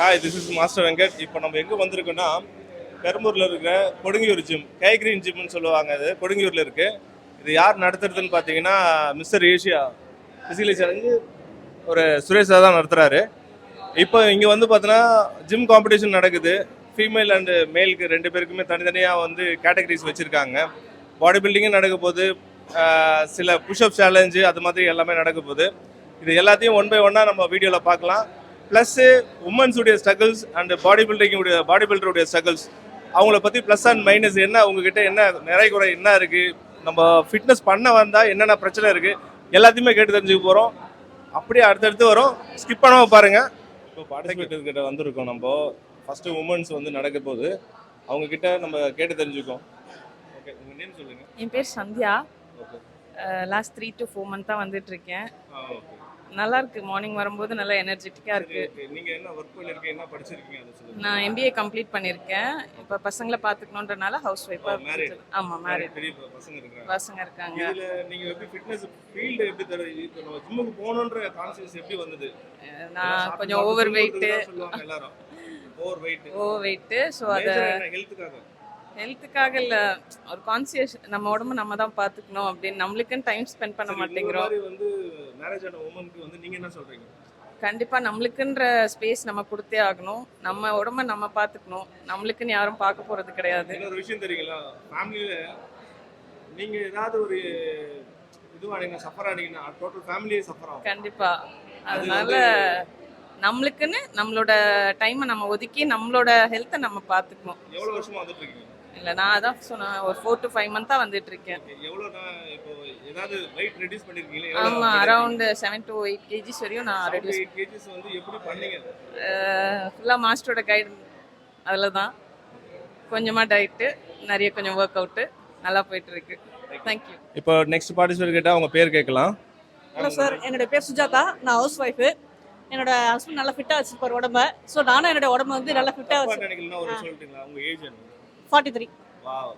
Hi, this is master Venkat. இப்போ நம்ம எங்கே வந்திருக்கோன்னா, பெரம்பூரில் இருக்கிற கொடுங்கியூர் ஜிம், கை கிரீன் ஜிம்னு சொல்லுவாங்க. அது கொடுங்கியூரில் இருக்குது. இது யார் நடத்துறதுன்னு பார்த்தீங்கன்னா, மிஸ்டர் ஏஷியா ஃபிசிக்கலி சேலஞ்சு ஒரு சுரேஷா தான் நடத்துகிறாரு. இப்போ இங்கே வந்து பார்த்தோன்னா ஜிம் காம்படிஷன் நடக்குது. ஃபீமேல் அண்டு மேலுக்கு ரெண்டு பேருக்குமே தனித்தனியாக வந்து கேட்டகரிஸ் வச்சுருக்காங்க. பாடி பில்டிங்கும் நடக்க போகுது, சில புஷ்அப் சேலஞ்சு அது மாதிரி எல்லாமே நடக்க போகுது. இது எல்லாத்தையும் ஒன் பை ஒன்னாக நம்ம வீடியோவில் பார்க்கலாம். ப்ளஸ்ஸு உமன்ஸுடைய ஸ்ட்ரகிள்ஸ் அண்ட் பாடி பில்டருடைய ஸ்ட்ரகிள்ஸ், அவங்கள பற்றி ப்ளஸ் அண்ட் மைனஸ் என்ன, அவங்கக்கிட்ட என்ன நிறை குறை என்ன இருக்குது, நம்ம ஃபிட்னஸ் பண்ண வந்தால் என்னென்ன பிரச்சனை இருக்குது, எல்லாத்தையுமே கேட்டு தெரிஞ்சுக்க போகிறோம். அப்படியே அடுத்தடுத்து வரும், ஸ்கிப் பண்ணாமல் பாருங்கள். இப்போ பார்ட்டிசிபேட்டர் கிட்ட வந்திருக்கோம். நம்ம ஃபஸ்ட்டு உமன்ஸ் வந்து நடக்க போகுது, அவங்கக்கிட்ட நம்ம கேட்டு தெரிஞ்சுக்கோம். ஓகே, உங்கள் நேம் சொல்லுங்கள். என் பேர் சந்தியா. ஓகே. லாஸ்ட் 3 to 4 மந்த்தாக வந்துட்டு இருக்கேன். ஓகே. நல்லா இருக்கு. மார்னிங் வரும்போது நல்லா எனர்ஜெட்டிக்காக இருக்கு. நீங்கள் என்ன ஒர்க் பண்ணியிருக்கீங்க, என்ன படிச்சிருக்கீங்க அதை சொல்லுங்கள். நான் MBA கம்ப்ளீட் பண்ணியிருக்கேன். இப்போ பசங்களை பார்த்துக்கணுன்றனால ஹவுஸ் ஒய்ஃபாக. ஆமாம், மேரிட். பெரிய பசங்க பசங்க இருக்காங்க. இதில் நீங்கள் எப்படி ஃபிட்னஸ் ஃபீல்டு எப்படி தருவீங்க? இப்போ நம்ம ஜிம்முக்கு போகணுன்ற கான்சியஸ் எப்படி வந்தது? நான் கொஞ்சம் ஓவர் வெயிட்டு. சொல்லுவாங்க எல்லாரும், ஓவர் வெயிட்டு. ஸோ அதை ஹெல்த்துக்காக இல்லை, ஒரு கான்சியஸ், நம்ம உடம்பு நம்ம தான் பார்த்துக்கணும் அப்படின்னு நம்மளுக்குன்னு டைம் ஸ்பெண்ட் பண்ண மாட்டேங்கிறோம். வந்து மேரேஜ் ஆன உமனுக்கு வந்து நீங்கள் என்ன சொல்கிறீங்க? கண்டிப்பாக நம்மளுக்குன்ற ஸ்பேஸ் நம்ம கொடுத்தே ஆகணும். நம்ம உடம்ப நம்ம பார்த்துக்கணும். நம்மளுக்குன்னு யாரும் பார்க்க போகிறது கிடையாது. இன்னொரு விஷயம் தெரியுங்களா, ஃபேமிலியில் நீங்கள் ஏதாவது ஒரு இதுவானீங்கன்னா சஃபர் ஆனீங்கன்னா டோட்டல் ஃபேமிலியே சஃபர் ஆகும். கண்டிப்பாக. அதனால நம்மளுக்குன்னு நம்மளோட டைமை நம்ம ஒதுக்கி நம்மளோட ஹெல்த்தை நம்ம பார்த்துக்கணும். எவ்வளோ வருஷமாக வந்துட்டு இருக்கீங்க? இல்லை, நான் அதான் சொன்னேன், ஒரு 4 to 5 மந்த்தாக வந்துட்டு இருக்கேன். எவ்வளோ இப்போ ஏதாவது வெயிட் ரெடியூஸ் பண்ணிருக்கீங்களா? ஆமாம், அரௌண்ட் 7 to 8 kgs வரையும் நான் ரெடியூஸ். 8 kgs வந்து எப்படி பண்ணீங்க? ஃபுல்லாக மாஸ்டரோட கைடு, அதில் தான் கொஞ்சமாக டயட்டு, நிறைய கொஞ்சம் ஒர்க் அவுட்டு, நல்லா போயிட்டு இருக்கு. தேங்க்யூ. இப்போ நெக்ஸ்ட் பார்ட்டிசிபேட் கேட்டால் அவங்க பேர் கேட்கலாம். ஹலோ சார், என்னோட பேர் சுஜாதா. நான் ஹவுஸ் ஒய்ஃபு. என்னோட ஹஸ்பண்ட் நல்லா ஃபிட்டாக வச்சுருப்பார் உடம்ப. ஸோ நானும் என்னோட உடம்பு வந்து நல்லா ஃபிட்டாக வச்சு. ஒரு சொல்லிட்டீங்களா உங்க ஏஜ் என்ன? 43. வாவ்.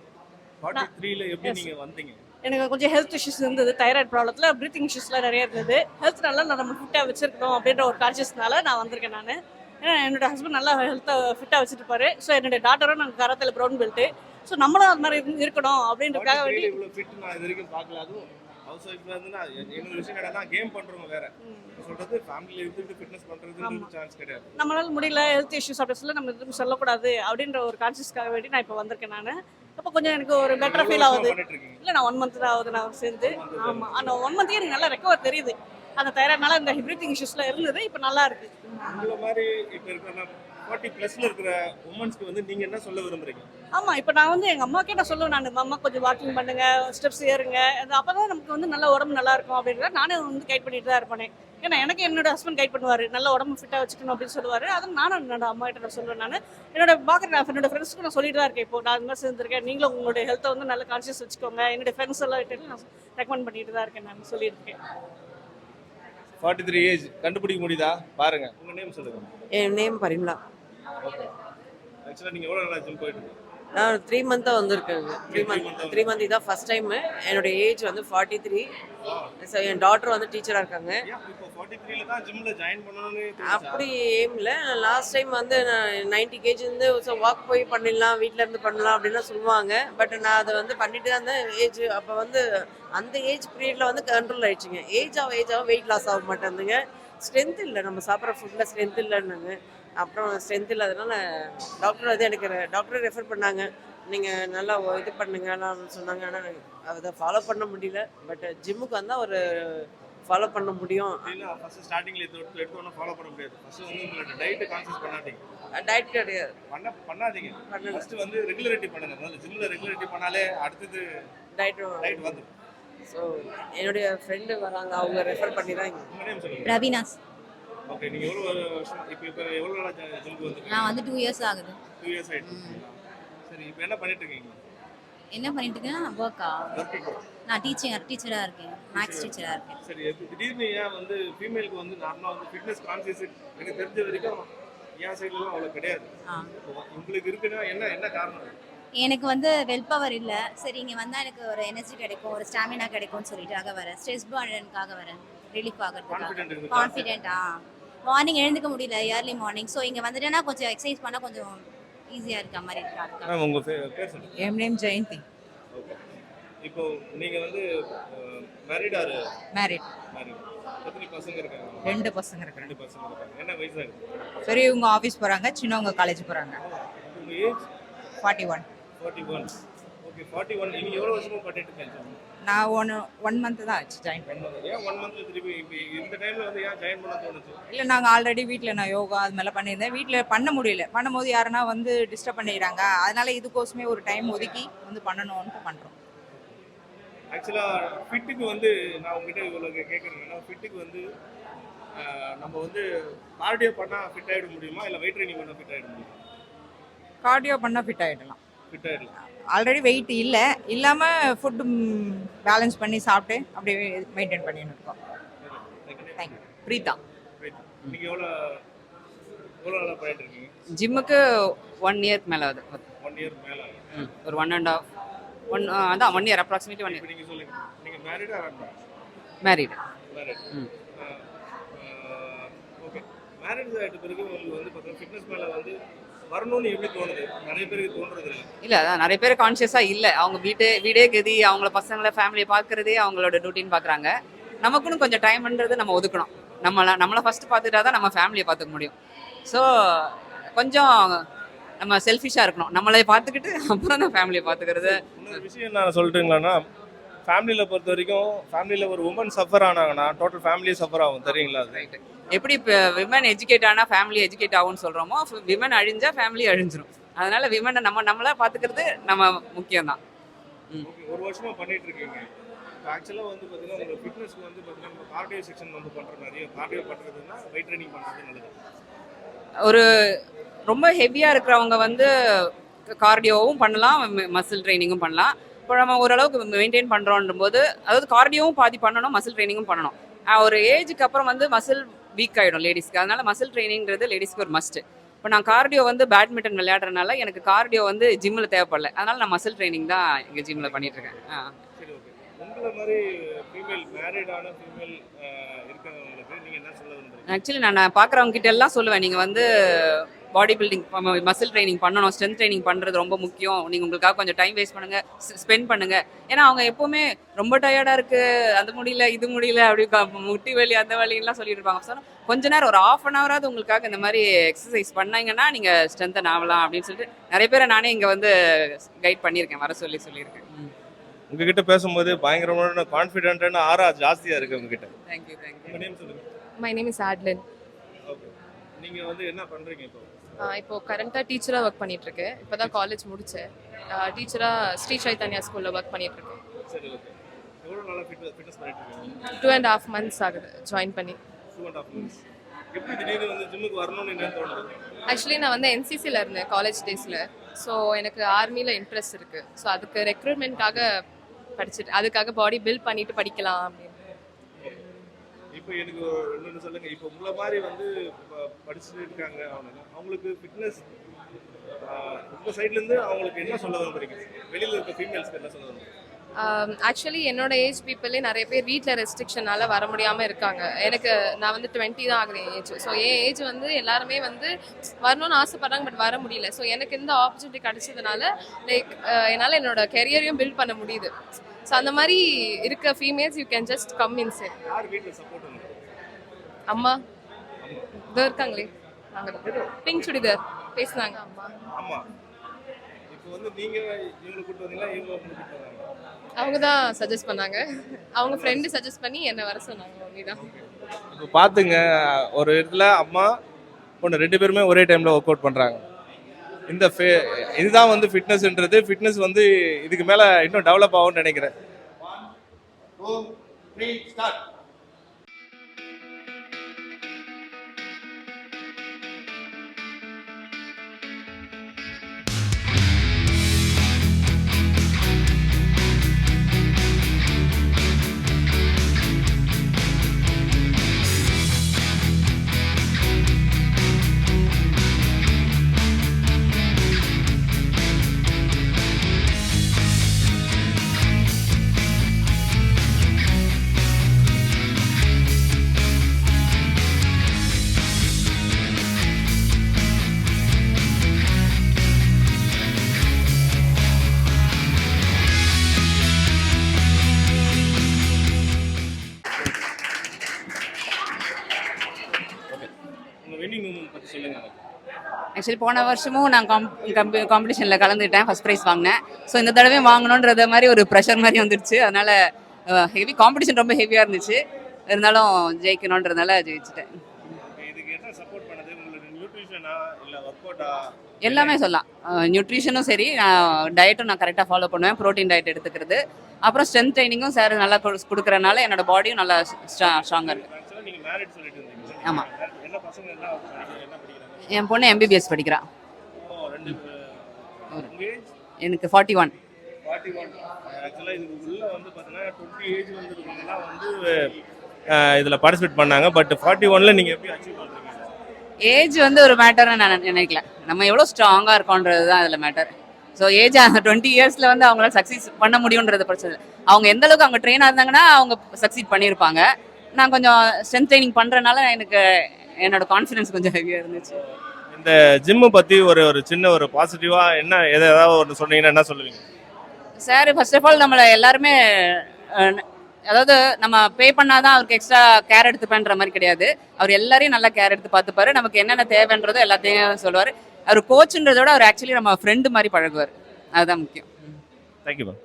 43ல எப்படி நீங்க வந்தீங்க? எனக்கு கொஞ்சம் ஹெல்த் இஷ்யூஸ் இருந்தது. தைராய்டு ப்ராப்ளத்தில் ப்ரீத்திங் இஷ்யூஸ்லாம் நிறைய இருந்தது. ஹெல்த் நல்லா நம்ம ஃபிட்டாக வச்சுருக்கணும் அப்படின்ற ஒரு கான்ஷியஸ்னால நான் வந்திருக்கேன். நான் ஏன்னா என்னோட ஹஸ்பண்ட் நல்லா ஹெல்த்தை ஃபிட்டாக வச்சுருப்பாரு. ஸோ என்னோட டாட்டரும் நாங்கள் கராத்தில் ப்ரௌன் பெல்ட்டு. ஸோ நம்மளும் அது மாதிரி இருக்கணும் அப்படின்றதுக்காக வேண்டி. இவ்வளோ ஃபிட் நான் இது வரைக்கும் பார்க்கல. அதுவும் ஹவுஸ் ஒய்ஃப்ல இருந்துன்னா இன்னொரு விஷயம் என்னன்னா, கேம் பண்றவங்க வேற சொல்றது, ஃபேமிலில இருந்து ஃபிட்னஸ் பண்றதுக்கு சான்ஸ் கிடையாது. நம்மளால முடியல, ஹெல்த் இஷ்யூஸ் அப்படி சொல்ல நம்ம எதுவும் சொல்லக்கூடாது அப்படின்ற ஒரு கான்ஷியஸ்க்காக வேண்டி நான் இப்போ வந்திருக்கேன். நான் அப்போ கொஞ்சம் எனக்கு ஒரு பெட்டர் ஃபீல் ஆகுது. இல்லை, நான் 1 month தான் ஆகுது நான் சேர்ந்து. ஆமாம், அந்த 1 month எனக்கு நல்லா ரெக்கவர் தெரியுது. அந்த தைராய்டுனால இந்த பிரீத்திங் இஷ்யூஸ்லாம் இருந்தது, இப்போ நல்லா இருக்கு. இந்த மாதிரி இப்போ இருக்கிற 40+ இருக்கிற உமன்ஸ்க்கு வந்து நீங்க என்ன சொல்ல விரும்புறீங்க? ஆமாம், இப்போ நான் வந்து எங்கள் அம்மாக்கே நான் சொல்லுவேன், நான் அம்மா கொஞ்சம் வாக்கிங் பண்ணுங்க, ஸ்டெப்ஸ் ஏறுங்க, அப்போ தான் நமக்கு வந்து நல்ல உடம்பு நல்லா இருக்கும் அப்படின்றத நானே வந்து கைட் பண்ணிட்டு தான் இருப்பேன். ஏன்னா எனக்கு என்னோட ஹஸ்பண்ட் கைட் பண்ணுவார், நல்ல உடம்பு ஃபிட்டாக வச்சுக்கணும் அப்படின்னு சொல்லுவார். அதுவும் நானும் என்னோட அம்மா கிட்ட நான் சொல்லுவேன். நான் என்னோட என்னோட ஃப்ரெண்ட்ஸ்க்கு நான் சொல்லிட்டு தான் இருக்கேன். இப்போ நான் இந்த மாதிரி சேர்ந்துருக்கேன், நீங்களும் உங்களுடைய ஹெல்த்தை வந்து நல்ல கான்ஷியஸ் வச்சுக்கோங்க. என்னோட ஃப்ரெண்ட்ஸ் எல்லாம் கிட்ட நான் ரெக்கமெண்ட் பண்ணிட்டு தான் இருக்கேன். நான் சொல்லியிருக்கேன். 43 ஏஜ் கண்டுபிடிக்க முடியுதா பாருங்க. உங்க நேம் சொல்லுங்க. என் நேம் பரிமளா. ஓகே. ஆக்சுவலா நீங்க எவ்வளவு நாளா ஜிம் போயிட்டு இருக்கீங்க? நான் 3 மந்த்தாக வந்திருக்கேங்க. 3 மந்த் இதான் ஃபர்ஸ்ட் டைம். என்னோட ஏஜ் வந்து 43. ஸோ என் டாட்டர் வந்து டீச்சராக இருக்காங்க. இப்போ 43ல தான் ஜிம்ல ஜாயின் பண்ணணும்னு அப்படி எய்ம் இல்லை. லாஸ்ட் டைம் வந்து நான் 90 kg இருந்து ஸோ வாக் போய் பண்ணிடலாம், வீட்டில் இருந்து பண்ணலாம் அப்படின்லாம் சொல்லுவாங்க. பட் நான் அதை வந்து பண்ணிட்டு தான் இருந்தேன். ஏஜ் அப்போ வந்து அந்த ஏஜ் பீரியடில் வந்து கண்ட்ரோல் ஆகிடுச்சிங்க. ஏஜ் ஆக வெயிட் லாஸ் ஆக மாட்டேங்குதுங்க. ஸ்ட்ரென்த் இல்லை, நம்ம சாப்பிட்ற ஃபுட்டில் ஸ்ட்ரென்த் இல்லைன்னாங்க. அப்புறம் ஸ்ட்ரென்த் இல்லாதனால டாக்டர் வந்து எனக்கு டாக்டரே ரெஃபர் பண்ணாங்க, நீங்கள் நல்லா இது பண்ணுங்கலாம் சொன்னாங்க. ஆனால் அதை ஃபாலோ பண்ண முடியல. பட் ஜிம்முக்கு வந்தால் ஒரு ஃபாலோ பண்ண முடியும். ஃபர்ஸ்ட் ஸ்டார்டிங்ல எடுத்தோன்னு ஃபாலோ பண்ண முடியாது. ஃபர்ஸ்ட் வந்து உங்களோட டயட் கான்ஷியஸ் பண்ணாதீங்க. டயட் கிடையாது, பண்ணாதீங்க. ஃபர்ஸ்ட் வந்து ரெகுலரிட்டி பண்ணுங்க. முதல்ல ஜிம்ல ரெகுலரிட்டி பண்ணாலே அடுத்தது டயட் வந்துடும். ஸோ என்னுடைய ஃப்ரெண்டு வராங்க, அவங்க ரெஃபர் பண்ணி தான். உங்க நேம் சொல்லுங்க. ரவினாஸ். ஓகே. நீங்க எவ்வளவு வருஷம் இப்போ எவ்வளவு நாளா ஜிம்க்கு வந்தீங்க? நான் வந்து 2 years ஆகுது. 2 years ஆயிடுச்சு. சரி, இப்போ என்ன பண்ணிட்டு இருக்கீங்க? என்ன பண்ணிட்டு இருக்கேன்னா ஒர்க்கா. நான் டீச்சரா இருக்கேன், மேக்ஸ் டீச்சரா இருக்கேன். சரி, திடீர்னு ஏன் வந்து ஃபீமேலுக்கு வந்து நார்மலா வந்து ஃபிட்னஸ் கான்ஷியஸ் எனக்கு தெரிஞ்ச வரைக்கும் என் சைட்லலாம் அவ்வளோ கிடையாது. உங்களுக்கு இருக்குன்னா என்ன காரணம்? எனக்கு வந்து வெல் பவர் இல்லை. சரி, இங்கே வந்தால் எனக்கு ஒரு எனர்ஜி கிடைக்கும், ஒரு ஸ்டாமினா கிடைக்கும்னு சொல்லிட்டு வரேன். ஸ்ட்ரெஸ் பர்டனுக்காக வரேன், ரிலீஃப் ஆகிறதுக்காக. கான்ஃபிடென்ட்டா மார்னிங் எழுந்துக்க முடியல ஏர்லி மார்னிங். ஸோ இங்கே வந்துட்டேன்னா கொஞ்சம் எக்ஸசைஸ் பண்ணால் கொஞ்சம் ஈஸியாக இருக்க மாதிரி இருக்கா. மேம் உங்கள் பேர் சொல்லுங்கள். என் நேம் ஜெயந்தி. ஓகே. இப்போ நீங்கள் வந்து மேரிட் ஆர் மேரிட். மேரிட்? எத்தனை பசங்க இருக்காங்க? 2 பசங்க இருக்காங்க. 2 பசங்க இருக்காங்க. என்ன வயசு ஆகுது? பெரியவங்க ஆஃபீஸ் போகிறாங்க, சின்னவங்க காலேஜ் போகிறாங்க. உங்கள் ஏஜ்? 41. 41. ஓகே 41. நீங்கள் எவ்வளோ வருஷமா பண்ணிட்டு இருக்கீங்க? நான் ஒன் மந்த் தான் ஆச்சு ஜாயின் பண்ணி. ஏன் 1 மந்த் திருப்பி இப்போ இந்த டைமில் வந்து ஏன் ஜாயின் பண்ண தோணுச்சு? இல்லை, நாங்கள் ஆல்ரெடி வீட்டில் நான் யோகா அது மாதிரிலாம் பண்ணியிருந்தேன். வீட்டில் பண்ண முடியல. பண்ணும்போது யாருன்னா வந்து டிஸ்டர்ப் பண்ணிடுறாங்க. அதனால இதுக்கோசமே ஒரு டைம் ஒதுக்கி வந்து பண்ணணும்னு பண்ணுறோம். ஆக்சுவலாக ஃபிட்டுக்கு வந்து நான் உங்ககிட்ட இவ்வளோ கேட்குறேன்னா, ஃபிட்டுக்கு வந்து நம்ம வந்து கார்டியோ பண்ணால் ஃபிட் ஆகிட முடியுமா, இல்லை வெயிட் ட்ரைனிங் பண்ணால் ஃபிட் ஆகிட முடியுமா? கார்டியோ பண்ணால் ஃபிட் ஆகிடலாம். ஃபிட் ஆகிடலாம். ஆல்ரெடி வெயிட் இல்லை, இல்லாமல் ஃபுட்டு பேலன்ஸ் பண்ணி சாப்பிட்டு அப்படியே மெயின்டைன் பண்ணின்னு இருக்கோம். தேங்க்யூ. பிரீதா. நீங்கள் எவ்வளோ நாளாக பண்ணிட்டு இருக்கீங்க? ஜிம்முக்கு 1 இயர்க்கு மேலே ஆகுது. 1 இயர் மேலே. ஒரு 1.5 அதான் 1 இயர் அப்ராக்சிமேட்லி 1 இப்போ இயர். நீங்கள் சொல்லுங்கள், நீங்கள் மேரிடா ஆரம்பா? மேரீடு. மேரிட். ஓகே. மேரிட் ஆகிட்ட பிறகு உங்களுக்கு வந்து பார்த்தீங்கன்னா ஃபிட்னஸ் மேலே வந்து வரணும்னு எப்படி தோணுது? நிறைய பேருக்கு தோன்றது இல்லை. இல்லை, அதான் நிறைய பேர் கான்ஷியஸாக இல்லை. அவங்க வீடே கதி, அவங்கள பசங்களை ஃபேமிலியை பார்க்குறதே அவங்களோட டியூட்டின்னு பார்க்குறாங்க. நமக்குன்னு கொஞ்சம் டைம்ன்றது நம்ம ஒதுக்கணும். நம்மளை ஃபஸ்ட்டு பார்த்துட்டா தான் நம்ம ஃபேமிலியை பார்த்துக்க முடியும். ஸோ கொஞ்சம் நம்ம செல்ஃபிஷாக இருக்கணும். நம்மளை பார்த்துக்கிட்டு அப்புறம் தான் ஃபேமிலியை பார்த்துக்கிறது. இன்னொரு விஷயம் நான் சொல்லட்டுங்களான்னா, ஃபேமிலியில் பொறுத்த வரைக்கும் ஃபேமிலியில் ஒரு உமன் சஃபர் ஆனாங்கன்னா டோட்டல் ஃபேமிலியே சஃபர் ஆகும். தெரியுங்களா? அது ரைட்டு. எப்படி இப்போ விமன் எஜுகேட் ஆனால் ஃபேமிலி எஜுகேட் ஆகும்னு சொல்கிறோமோ, விமன் அழிஞ்சா ஃபேமிலி அழிஞ்சிரும். அதனால விமனை நம்மளா பார்த்துக்கிறது நம்ம முக்கியம்தான். ஓகே. ஒரு வருஷமாக பண்ணிட்டு இருக்கீங்க. ஆக்சுவலாக வந்து பார்த்தீங்கன்னா உங்கள் ஃபிட்னஸ்க்கு வந்து பார்த்தீங்கன்னா நம்ம கார்டியோ செக்ஷன் வந்து பண்ணுற நிறைய கார்டியோ பண்ணுறதுன்னா வெயிட் ட்ரைனிங் பண்ணுறது நல்லது. ஒரு ரொம்ப ஹெவியாக இருக்கிறவங்க வந்து கார்டியோவும் பண்ணலாம், மசில் ட்ரைனிங்கும் பண்ணலாம். இப்போ நம்ம ஓரளவுக்கு மெயின்டைன் பண்ணுறோன்ற போது, அதாவது கார்டியோவும் பாதி பண்ணணும், மசில் ட்ரைனிங்கும் பண்ணணும். ஒரு ஏஜுக்கு அப்புறம் வந்து மசில் வீக் ஆகிடும் லேடிஸ்க்கு. அதனால மசில் ட்ரைனிங்கிறது லேடிஸ்க்கு ஒரு மஸ்ட்டு. இப்போ நான் கார்டியோ வந்து பேட்மிண்டன் விளையாடுறதுனால எனக்கு கார்டியோ வந்து ஜிம்மில் தேவைப்படல. அதனால நான் மசில் ட்ரைனிங் தான் எங்கள் ஜிம்மில் பண்ணிகிட்ருக்கேன். சரி, ஓகே. உங்களை மாதிரி ஃபீமேல் மேரிடான ஃபீமேல் இருக்கிறவங்களுக்கு நீங்கள் என்ன சொல்ல விரும்புறீங்க? ஆக்சுவலி நான் பார்க்குறவங்க கிட்ட எல்லாம் சொல்லுவேன், நீங்கள் வந்து பாடி பில்டிங் மசில் ட்ரைனிங் பண்ணணும், ஸ்ட்ரென்த் ட்ரைனிங் பண்ணுறது ரொம்ப முக்கியம். நீங்கள் உங்களுக்காக கொஞ்சம் டைம் வேஸ்ட் பண்ணுங்கள், ஸ்பெண்ட் பண்ணுங்கள். ஏன்னா அவங்க எப்போவுமே ரொம்ப டயர்டாக இருக்குது, அது முடியல இது முடியல, அப்படி முட்டி வலி அந்த வலிலாம் சொல்லிட்டு இருப்பாங்க. ஸோ கொஞ்ச நேரம் ஒரு 1/2 hour உங்களுக்காக இந்த மாதிரி எக்ஸசைஸ் பண்ணீங்கன்னா நீங்கள் ஸ்ட்ரென்த்தன் ஆகலாம் அப்படின்னு சொல்லிட்டு நிறைய பேரை நானே இங்கே வந்து கைட் பண்ணியிருக்கேன், வர சொல்லியிருக்கேன். உங்ககிட்ட பேசும்போது பயங்கரமான கான்ஃபிடென்ட்டான ஆரா ஜாஸ்தியாக இருக்குது உங்ககிட்ட. தேங்க்யூ. உங்கள் நேம் சொல்லுங்கள். My name is Adeline. Okay. நீங்கள் வந்து என்ன பண்ணுறீங்க இப்போ? இப்போ கரண்ட்டாக டீச்சராக ஒர்க் பண்ணிகிட்ருக்கேன். இப்போ தான் காலேஜ் முடித்தேன். டீச்சராக ஸ்ரீ சைத்தன்யா ஸ்கூலில் ஒர்க் பண்ணிகிட்ருக்கேன். சரி, ஓகே. எவ்வளோ நாளாக ஃபிட்னஸ் பண்ணிட்டு இருக்கீங்க? 2.5 months ஆகுது ஜாயின் பண்ணி. 2.5 months. எப்படி திடீர்னு வந்து ஜிம்முக்கு வரணும்னு என்ன தோணுது? ஆக்சுவலி நான் வந்து என்சிசியில் இருந்தேன் காலேஜ் டேஸில். ஸோ எனக்கு ஆர்மியில் இன்ட்ரெஸ்ட் இருக்குது. ஸோ அதுக்கு ரெக்ரூட்மெண்ட்காக படிச்சுட்டு அதுக்காக பாடி பில்ட் பண்ணிட்டு படிக்கலாம் அப்படின்னு. இப்போ எனக்கு இன்னொன்று சொல்லுங்க. இப்போ உங்களை மாதிரி வந்து படிச்சுட்டு இருக்காங்க அவங்களுக்கு ஃபிட்னஸ் உங்கள் சைட்லேருந்து அவங்களுக்கு என்ன சொல்ல விரும்புறீங்க? வெளியில் இருக்க ஃபீமேல்ஸ்க்கு என்ன சொல்ல விரும்புறீங்க? ஆக்சுவலி என்னோட ஏஜ் பீப்புளே நிறைய பேர் வீட்டில் ரெஸ்ட்ரிக்ஷனால வர முடியாமல் இருக்காங்க. நான் வந்து 20 தான் ஆகுது ஏஜ். ஸோ என் ஏஜ் வந்து எல்லாருமே வந்து வரணும்னு ஆசைப்படுறாங்க, பட் வர முடியல. ஸோ எனக்கு இந்த ஆப்பர்ச்சுனிட்டி கிடைச்சதுனால என்னால் என்னோட கெரியரையும் பில்ட் பண்ண முடியுது. ஸோ அந்த மாதிரி இருக்க females you can just come inside. யார் வீட்டில் சப்போர்ட் பண்ணுறது? அம்மா இதோ இருக்காங்களே, நாங்கள் பிங்க் சுடிதார் பேசுனாங்க அம்மா. ஆமாம். இப்போ வந்து நீங்கள் இவங்களை கூப்பிட்டு வந்தீங்களா, இவங்க கூப்பிட்டு வந்தாங்க? அவங்க தான் சஜஸ்ட் பண்ணாங்க. அவங்க ஃப்ரெண்டு சஜஸ்ட் பண்ணி என்னை வர சொன்னாங்க. மம்மி தான். இப்போ பார்த்துங்க, ஒரு இடத்துல அம்மா பொண்ணு 2 பேருமே ஒரே டைமில் ஒர்க் அவுட் பண்ணுறாங்க. இதுதான் வந்து ஃபிட்னஸ்ன்றது. ஃபிட்னஸ் வந்து இதுக்கு மேலே இன்னும் டெவலப் ஆகும்னு நினைக்கிறேன். 1 2 3 ஸ்டார்ட். ஆக்சுவலி போன வருஷமும் நான் காம்படிஷனில் கலந்துக்கிட்டேன், ஃபர்ஸ்ட் ப்ரைஸ் வாங்கினேன். ஸோ இந்த தடவையும் வாங்கணுன்றத மாதிரி ஒரு ப்ரெஷர் மாதிரி வந்துருச்சு. அதனால ஹெவி காம்படிஷன் ரொம்ப ஹெவியாக இருந்துச்சு. இருந்தாலும் ஜெயிக்கணுன்றதுனால ஜெயிச்சிட்டேன். இதுக்கு என்ன சப்போர்ட் பண்ணது? உங்களுக்கு நியூட்ரிஷனா இல்லை ஒர்க் அவுட்டா? எல்லாமே சொல்லலாம். நியூட்ரிஷனும் சரி, டயட்டும் நான் கரெக்டாக ஃபாலோ பண்ணுவேன். ப்ரோட்டீன் டயட் எடுத்துக்கிறது, அப்புறம் ஸ்ட்ரென்த் ட்ரைனிங்கும் சார் நல்லா கொடுக்குறனால என்னோட பாடியும் நல்லா ஸ்ட்ராங்காக இருக்குது. ஆக்சுவலாக நீங்கள் மேரிட் சொல்லிட்டு இருந்தீங்க. ஆமாம். என்ன பசங்க என்ன படிக்கிறாங்க? என் பொண்ணு MBBS படிக்கிறா. ஓ, 2 உங்க ஏஜ்? எனக்கு 41. 41. ஆக்சுவலாக இதுக்கு உள்ள வந்து பார்த்தீங்கன்னா 20 ஏஜ் வந்துருக்கவங்கலாம் வந்து இதில் பார்ட்டிசிபேட் பண்ணாங்க. பட் 41ல் நீங்கள் எப்படி அச்சீவ் பண்ணுறீங்க? ஏஜ் வந்து ஒரு மேட்டர்னு நான் நினைக்கல. நம்ம எவ்வளோ ஸ்ட்ராங்காக இருக்கோன்றது தான் அதில் மேட்டர். ஸோ ஏஜ் 20 இயர்ஸில் வந்து அவங்களால சக்சீஸ் பண்ண முடியுன்றது பிரச்சனை இல்லை. அவங்க எந்த அளவுக்கு அவங்க ட்ரெயினாக இருந்தாங்கன்னா அவங்க சக்சீட் பண்ணியிருப்பாங்க. நான் கொஞ்சம் ஸ்ட்ரென்த் ட்ரைனிங் பண்ணுறதுனால எனக்கு என்னோட கான்ஃபிடன்ஸ் கொஞ்சம் ஹெவியாக இருந்துச்சு. இந்த ஜிம்மை பற்றி ஒரு சின்ன ஒரு பாசிட்டிவாக என்ன ஏதாவது ஒன்று சொன்னீங்கன்னா என்ன சொல்லுவீங்க? சார் ஃபர்ஸ்ட் ஆஃப் ஆல் நம்மளை எல்லாருமே அதாவது நம்ம பே பண்ணாதான் அவருக்கு எக்ஸ்ட்ரா கேர் எடுத்து பண்ணுற மாதிரி கிடையாது. அவர் எல்லாரையும் நல்லா கேர் எடுத்து பார்த்துப்பாரு. நமக்கு என்னென்ன தேவைன்றதோ எல்லாத்தையும் சொல்லுவார். அவர் கோச்சுன்றதோட அவர் ஆக்சுவலி நம்ம ஃப்ரெண்டு மாதிரி பழகுவார். அதுதான் முக்கியம். Thank you ma'am.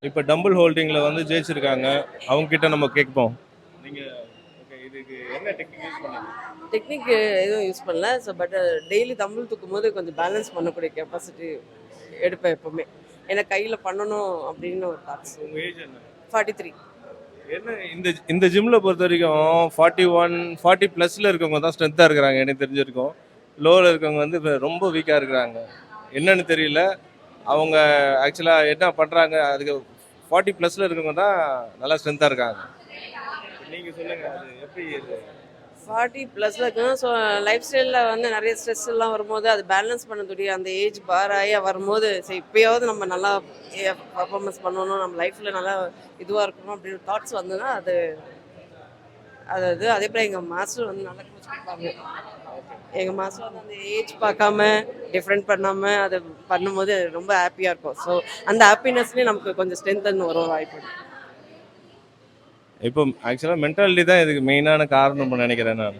இப்போ டம்பிள் ஹோல்டிங்கில் வந்து ஜெயிச்சிருக்காங்க, அவங்க கிட்ட நம்ம கேட்போம். நீங்கள் ஓகே, இதுக்கு என்ன டெக்னிக் யூஸ் பண்ணீங்க? டெக்னிக் எதுவும் யூஸ் பண்ணல. ஸோ பட் டெய்லி தம்பிள் தூக்கும் போது கொஞ்சம் பேலன்ஸ் பண்ணக்கூடிய கெப்பாசிட்டி எடுப்பேன் எப்போவுமே. ஏன்னா கையில் பண்ணணும் அப்படின்னு ஒரு தாட்ஸ். உங்கள் ஏஜ் என்ன? 43. என்ன இந்த ஜிம்மில் பொறுத்த வரைக்கும் 41 40 ப்ளஸில் இருக்கவங்க தான் ஸ்ட்ரென்த்தாக இருக்கிறாங்க. எனக்கு தெரிஞ்சிருக்கும். லோவில் இருக்கவங்க வந்து இப்போ ரொம்ப வீக்காக இருக்கிறாங்க. என்னன்னு தெரியல. அவங்க ஆக்சுவலாக என்ன பண்ணுறாங்க, அதுக்கு 40 ப்ளஸில் இருக்கவங்க தான் நல்லா ஸ்ட்ரென்த்தாக இருக்காங்க. நீங்கள் சொல்லுங்கள், அது எப்படி? இது 40 ப்ளஸில் இருக்குன்னா ஸோ லைஃப் ஸ்டைலில் வந்து நிறைய ஸ்ட்ரெஸ் எல்லாம் வரும்போது அது பேலன்ஸ் பண்ணக்கூடிய அந்த ஏஜ் பார் ஆகி வரும்போது சரி இப்போயாவது நம்ம நல்லா பர்ஃபார்மன்ஸ் பண்ணணும், நம்ம லைஃப்பில் நல்லா இதுவாக இருக்கணும் அப்படின்னு தாட்ஸ் வந்ததுன்னா அது அதே போல் எங்கள் மாஸ்டர் வந்து நல்லா கோச் கொடுப்பாங்க. எங்கள் மாஸ்டர் வந்து அந்த ஏஜ் பார்க்காம டிஃப்ரெண்ட் பண்ணாமல் அதை பண்ணும்போது ரொம்ப ஹாப்பியாக இருக்கும். ஸோ அந்த ஹாப்பினஸ்லேயே நமக்கு கொஞ்சம் ஸ்ட்ரென்த் வரும் வாய்ப்பு. இப்போ ஆக்சுவலாக மென்டாலிட்டி தான் இதுக்கு மெயினான காரணம் நினைக்கிறேன் நான்.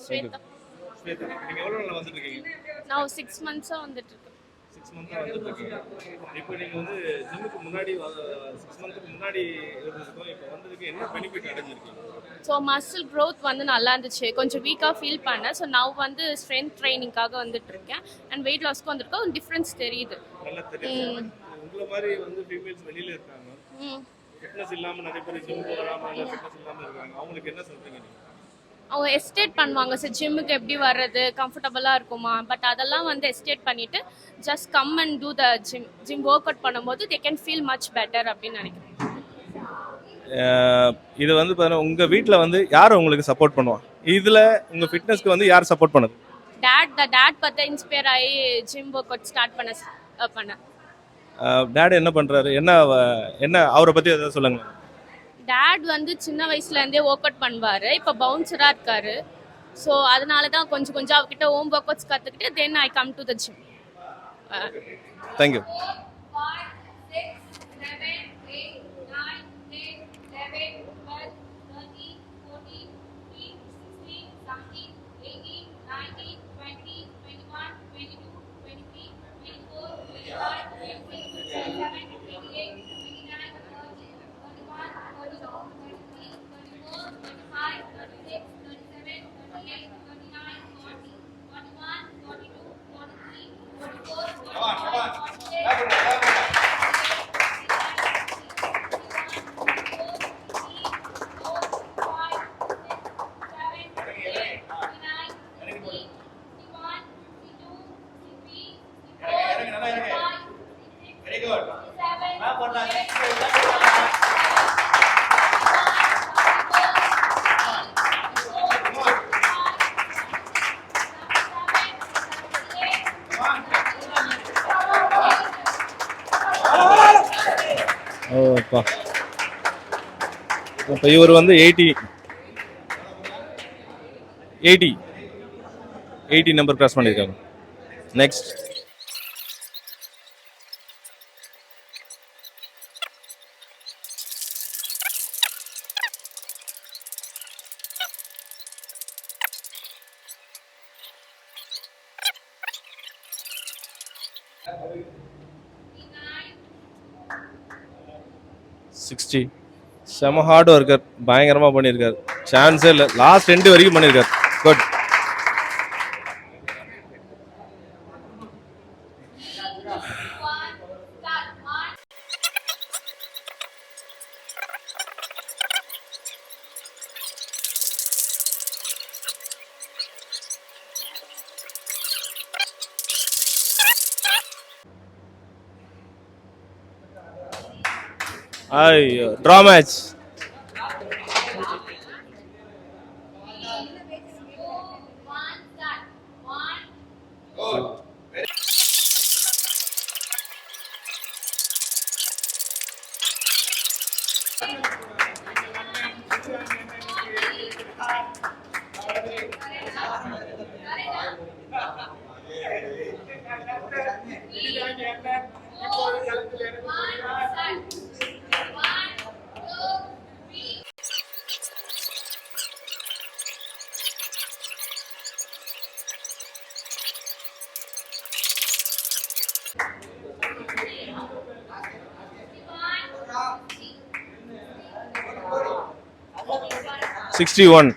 நீங்கள் எவ்வளோ நாள் வந்துட்டு இருக்கீங்க? நான் 6 மந்த்ஸாக வந்துட்டு இருக்கேன். 6 மந்த்தாக வந்துட்டு இருக்கீங்க. இப்போ நீங்கள் வந்து ஜிம்முக்கு முன்னாடி 6 மந்த்துக்கு முன்னாடி இருந்ததுக்கும் இப்போ வந்ததுக்கு என்ன பெனிஃபிட் அடைஞ்சிருக்கீங்க? ஸோ மசில் க்ரோத் வந்து நல்லா இருந்துச்சு. கொஞ்சம் வீக்காக ஃபீல் பண்ணேன். ஸோ நான் வந்து ஸ்ட்ரென்த் ட்ரைனிங்காக வந்துட்டு இருக்கேன். அண்ட் வெயிட் லாஸ்க்கு வந்திருக்கேன். ஒரு டிஃப்ரென்ஸ் தெரியுது. நல்லா தெரியும். உங்களை மாதிரி வந்து ஃபீமேல்ஸ் வெளியில் இருக்காங்க, ஃபிட்னஸ் இல்லாமல் நிறைய பேர் ஜிம் போகாமல் இல்லை ஃபிட்னஸ் இல்லாமல் இருக்காங்க. அவங்களுக்கு என்ன சொல்கிறீங்க நீங்கள்? அவங்க எஸ்டேட் பண்ணுவாங்க. சார் ஜிம்முக்கு எப்படி வர்றது, கம்ஃபர்டபுளாக இருக்குமா, பட் அதெல்லாம் வந்து எஸ்டேட் பண்ணிவிட்டு just come and do the gym work out பண்ணும்போது they can feel much better அப்படின்னு நினைக்கிறேன். இது வந்து பார்த்தீங்கன்னா உங்கள் வீட்டில் வந்து யார் உங்களுக்கு சப்போர்ட் பண்ணுவாங்க? இதில் உங்கள் ஃபிட்னஸ்க்கு வந்து யார் சப்போர்ட் பண்ணுது? டேட் பார்த்தா இன்ஸ்பயர் ஆகி ஜிம் ஒர்க் அவுட் ஸ்டார்ட் பண்ணேன். டேட் என்ன பண்ணுறாரு? என்ன அவரை பற்றி எதாவது சொல்லுங்கள். டேட் வந்து சின்ன வயசுலேருந்தே ஒர்க் அவுட் பண்ணுவார். இப்போ பவுன்சராக இருக்கார். ஸோ அதனால தான் கொஞ்சம் அவர்கிட்ட ஹோம் ஒர்க் அவுட்ஸ் கற்றுக்கிட்டு then I come to the gym. Thank you. அப்பா இப்போ இவர் வந்து 80 நம்பர் கிராஸ் பண்ணியிருக்காங்க. Next sixty. செம ஹார்ட் ஒர்க்கர், பயங்கரமாக பண்ணியிருக்காரு, சான்ஸே இல்லை. லாஸ்ட் 2 வரைக்கும் பண்ணியிருக்காரு. குட். ஐயோ, ட்ரா மேட்ச். சிக்ஸ்டி 1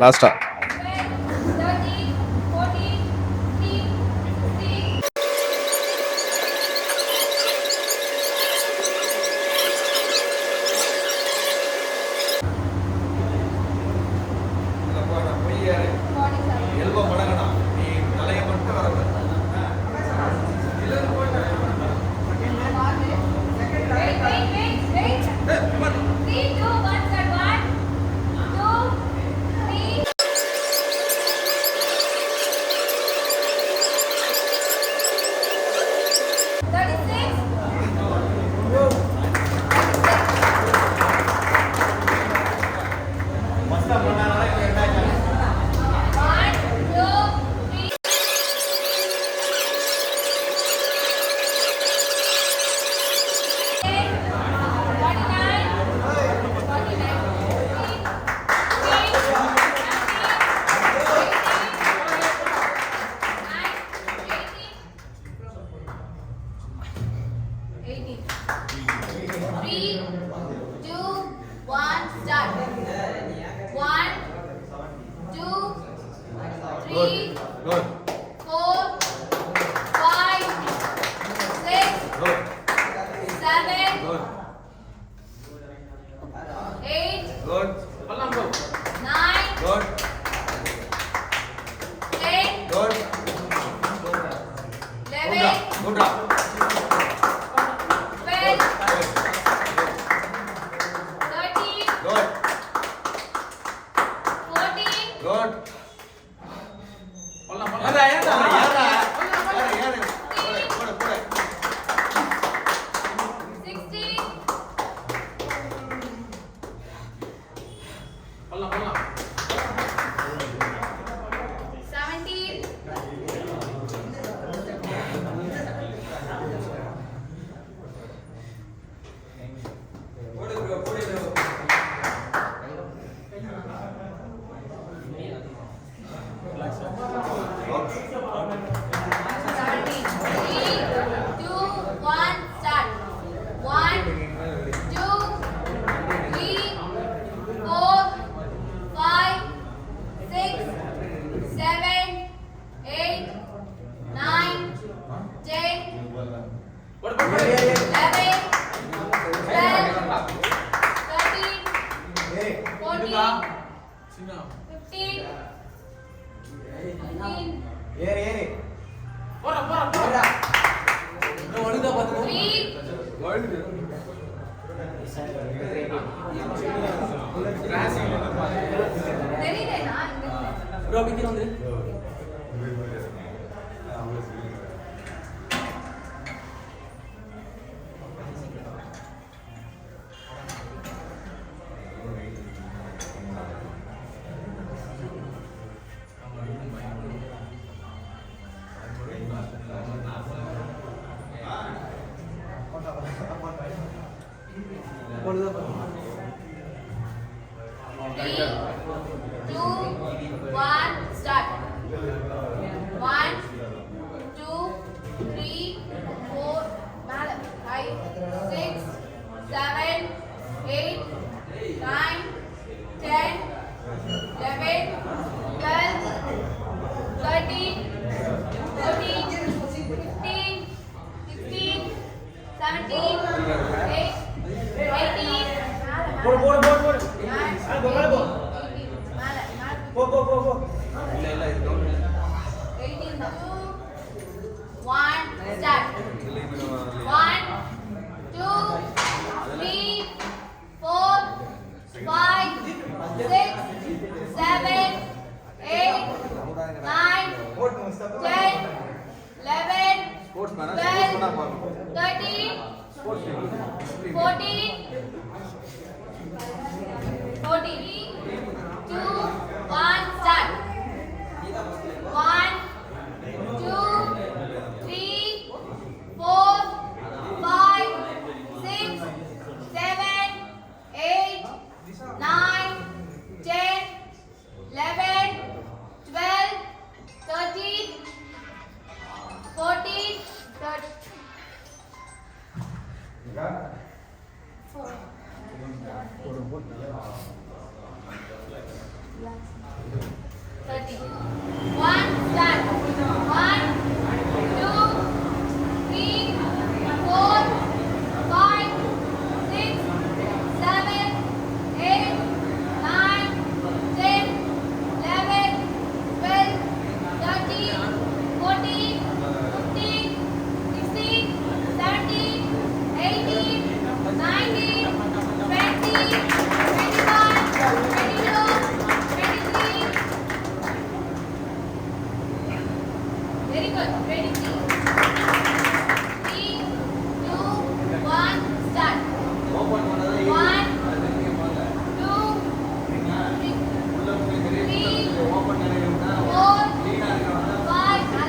லாஸ்டா. start. 1, 2, 3, 4, 5, 6, 7, 8, 9, 10, 11, 12, 13, 14, 15, 16, 17, 18, 1, start. 1, 2, 3, 4, 5, 6, 7, 8, 9, 10, 11, 12, 13, 14, 2, 1, start. 1, 2, 3, 4, 5, 6, 7, 8, 9, 10, 11, 12, 13, 14, 30. 1, start. 1, 2, 3, 4, 5, 6, 7, 8, 9, 10, 11, 12, 13, 14, 15, 16, 17, 18, 19, 20, 21, 22, 23. Very good. 23. 3, 2, 1, start. 1, 2, 3,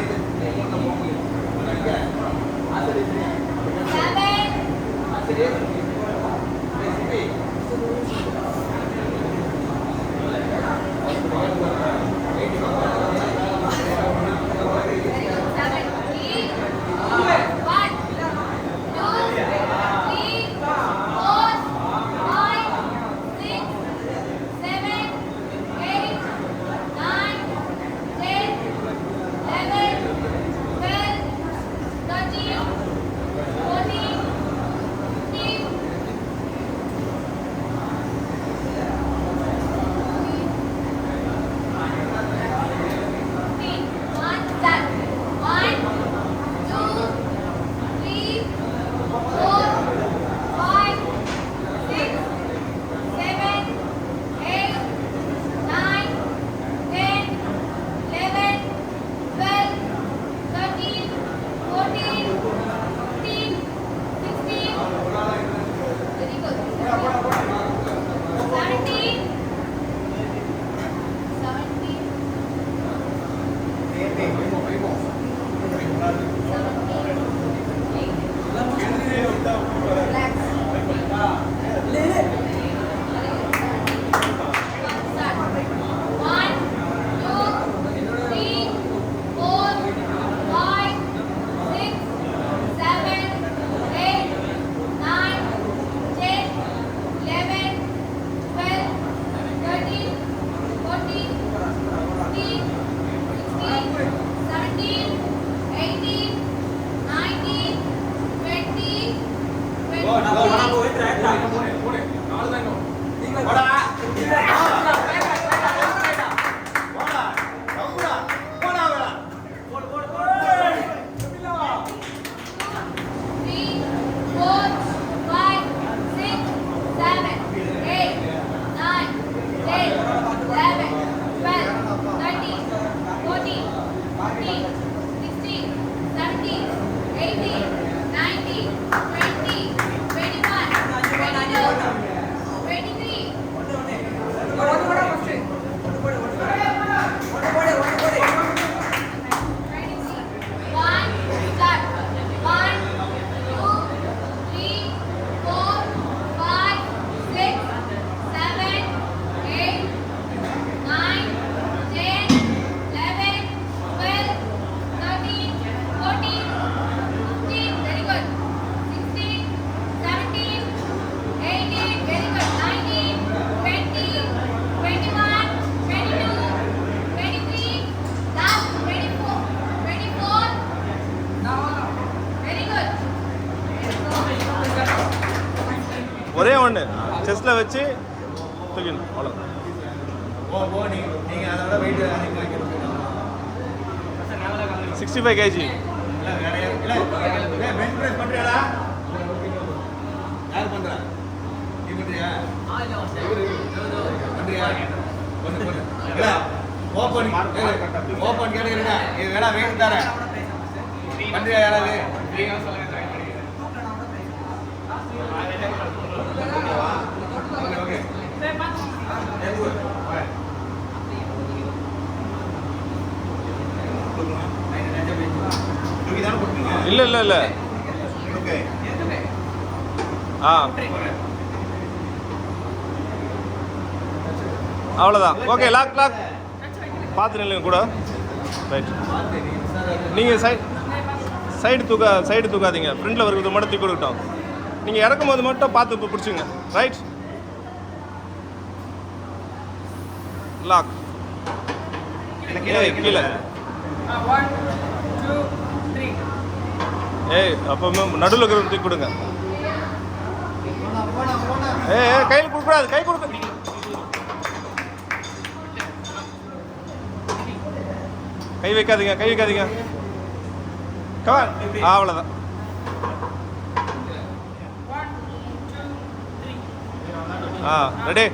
4, 5, 17, ஒன்று செஸ்ட்டில் வச்சு தூக்கணும் அவ்வளோதான். 65 kg. இல்லை ஆ அவ்வளோதான். ஓகே, லாக் பார்த்து நில்லுங்க கூட. ரைட், நீங்கள் சைடு தூக்காதீங்க. ஃப்ரண்ட்டில் இருக்கிறது மட்டும் தூக்கி கொடுக்கட்டும். நீங்கள் இறக்கும் போது மட்டும் பார்த்து இப்போ பிடிச்சிங்க. Right, lock. கீழே அப்போ நடுவில் இருக்கிறது தூக்கி கொடுங்க. கையில் கொடுக்கூடாது, கை கொடுக்க. கை வைக்காதீங்க. அவ்வளோதான். ரெடி.